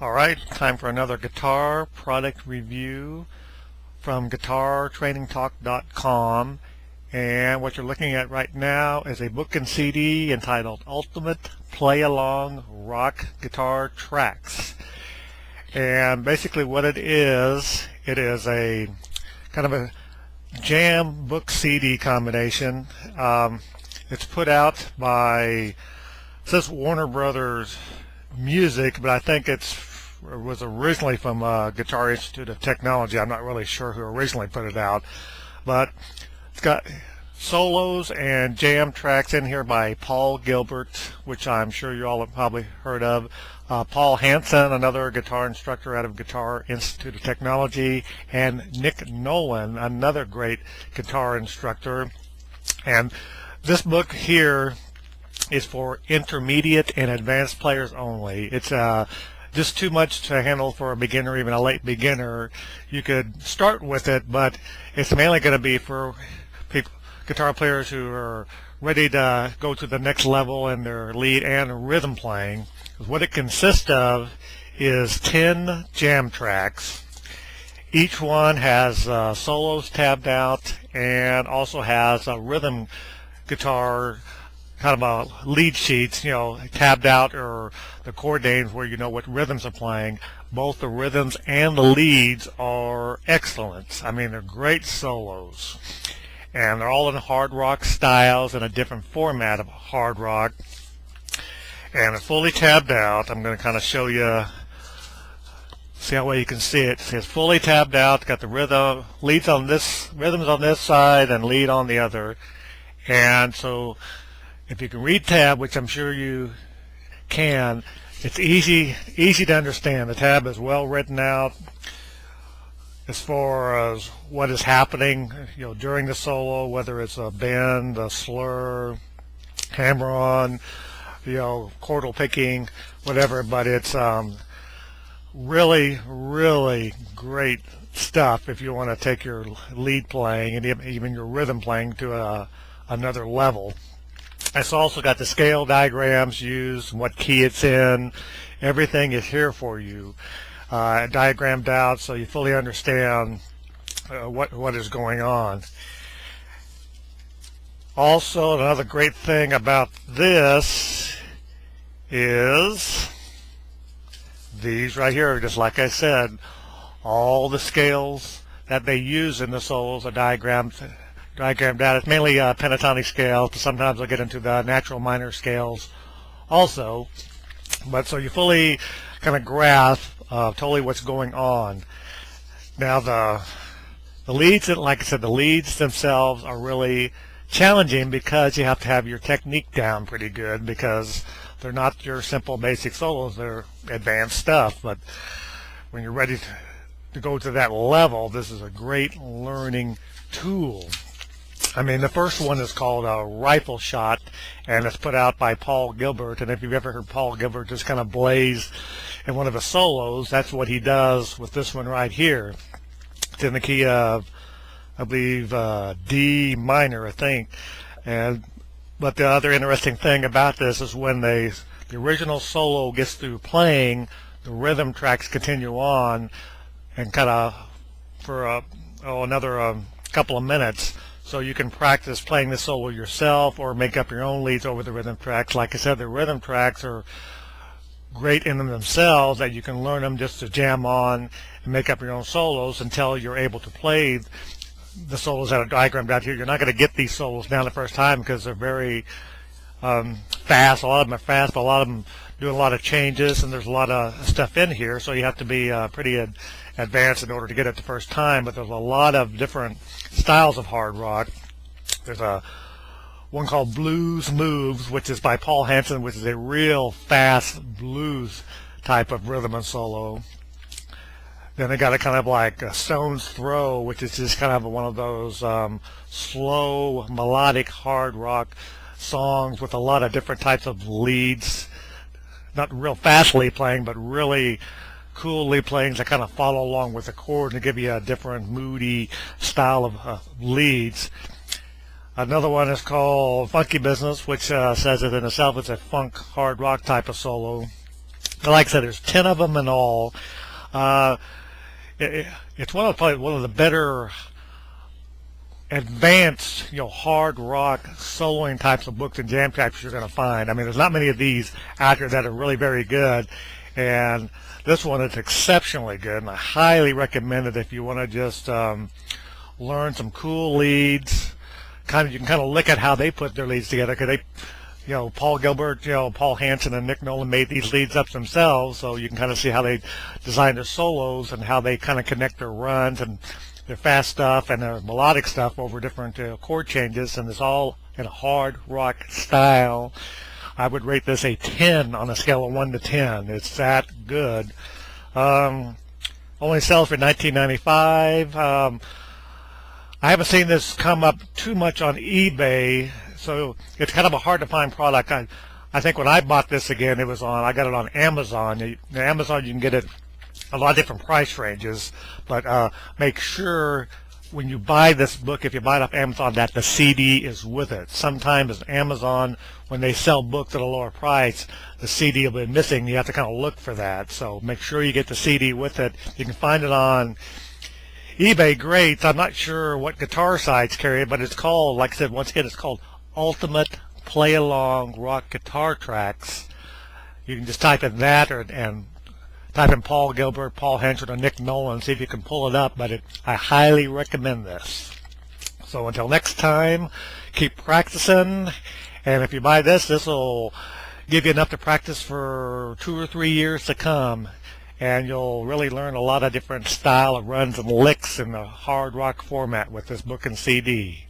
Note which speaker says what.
Speaker 1: Alright, time for another guitar product review from guitartrainingtalk.com, and what you're looking at right now is a book and CD entitled Ultimate Play Along Rock Guitar Tracks. And basically what it is a kind of a jam book CD combination. It's put out by, it says Warner Brothers Music, but I think it was originally from Guitar Institute of Technology. I'm not really sure who originally put it out, but it's got solos and jam tracks in here by Paul Gilbert, which I'm sure you all have probably heard of. Paul Hansen, another guitar instructor out of Guitar Institute of Technology, and Nick Nolan, another great guitar instructor. And this book here is for intermediate and advanced players only. It's just too much to handle for a beginner, even a late beginner. You could start with it, but it's mainly going to be for guitar players who are ready to go to the next level in their lead and rhythm playing. What it consists of is 10 jam tracks. Each one has solos tabbed out and also has a rhythm guitar kind of a lead sheets, tabbed out, or the chord names where you know what rhythms are playing. Both the rhythms and the leads are excellent. I mean, they're great solos. And they're all in hard rock styles in a different format of hard rock. And it's fully tabbed out. I'm going to kind of show you, see how well you can see it. It's fully tabbed out. It's got the rhythms on this side and lead on the other. And so if you can read tab, which I'm sure you can, it's easy to understand. The tab is well written out as far as what is happening, during the solo, whether it's a bend, a slur, hammer on, chordal picking, whatever. But it's really, really great stuff if you want to take your lead playing and even your rhythm playing to another level. It's also got the scale diagrams used, what key it's in. Everything is here for you, diagrammed out, so you fully understand what is going on. Also, another great thing about this is these right here. Just like I said, all the scales that they use in the solos are diagrammed out. It's mainly pentatonic scales, but sometimes I'll get into the natural minor scales also. But so you fully kind of grasp totally what's going on. Now the leads, like I said, the leads themselves are really challenging because you have to have your technique down pretty good, because they're not your simple basic solos, they're advanced stuff. But when you're ready to go to that level, this is a great learning tool. I mean, the first one is called a Rifle Shot, and it's put out by Paul Gilbert. And if you've ever heard Paul Gilbert just kind of blaze in one of his solos, that's what he does with this one right here. It's in the key of, I believe, D minor, I think. But the other interesting thing about this is when the original solo gets through playing, the rhythm tracks continue on, and kind of for another couple of minutes. So you can practice playing the solo yourself or make up your own leads over the rhythm tracks. Like I said, the rhythm tracks are great in themselves, that you can learn them just to jam on and make up your own solos until you're able to play the solos that are diagrammed out here. You're not going to get these solos down the first time because they're very fast. A lot of them are fast, but a lot of them do a lot of changes, and there's a lot of stuff in here, so you have to be pretty advanced in order to get it the first time. But there's a lot of different styles of hard rock. There's one called Blues Moves, which is by Paul Hansen, which is a real fast blues type of rhythm and solo. Then they got a kind of like a Stone's Throw, which is just kind of one of those slow melodic hard rock songs with a lot of different types of leads. Not real fastly playing, but really coolly playing to kind of follow along with the chord and give you a different moody style of leads. Another one is called Funky Business, which says it in itself. It's a funk hard rock type of solo. Like I said, there's 10 of them in all. Uh, it's probably one of the better advanced, hard rock soloing types of books and jam tracks you're going to find. I mean, there's not many of these out there that are really very good, and this one is exceptionally good, and I highly recommend it if you want to just learn some cool leads. You can kind of look at how they put their leads together, because they, Paul Gilbert, Paul Hansen and Nick Nolan made these leads up themselves, so you can kind of see how they design their solos and how they kind of connect their runs and their fast stuff and their melodic stuff over different chord changes, and it's all in a hard rock style. I would rate this a 10 on a scale of 1 to 10. It's that good. Only sells for $19.95. I haven't seen this come up too much on eBay, so it's kind of a hard to find product. I think when I bought this again, I got it on Amazon. Amazon, you can get it a lot of different price ranges, but make sure when you buy this book, if you buy it off Amazon, that the CD is with it. Sometimes Amazon, when they sell books at a lower price, the CD will be missing. You have to kind of look for that, so make sure you get the CD with it. You can find it on eBay. Great. I'm not sure what guitar sites carry it, but it's called, like I said, once again, it's called Ultimate Play Along Rock Guitar Tracks. You can just type in that and type in Paul Gilbert, Paul Hansen, or Nick Nolan, see if you can pull it up, but I highly recommend this. So until next time, keep practicing, and if you buy this will give you enough to practice for 2 or 3 years to come, and you'll really learn a lot of different style of runs and licks in the hard rock format with this book and CD.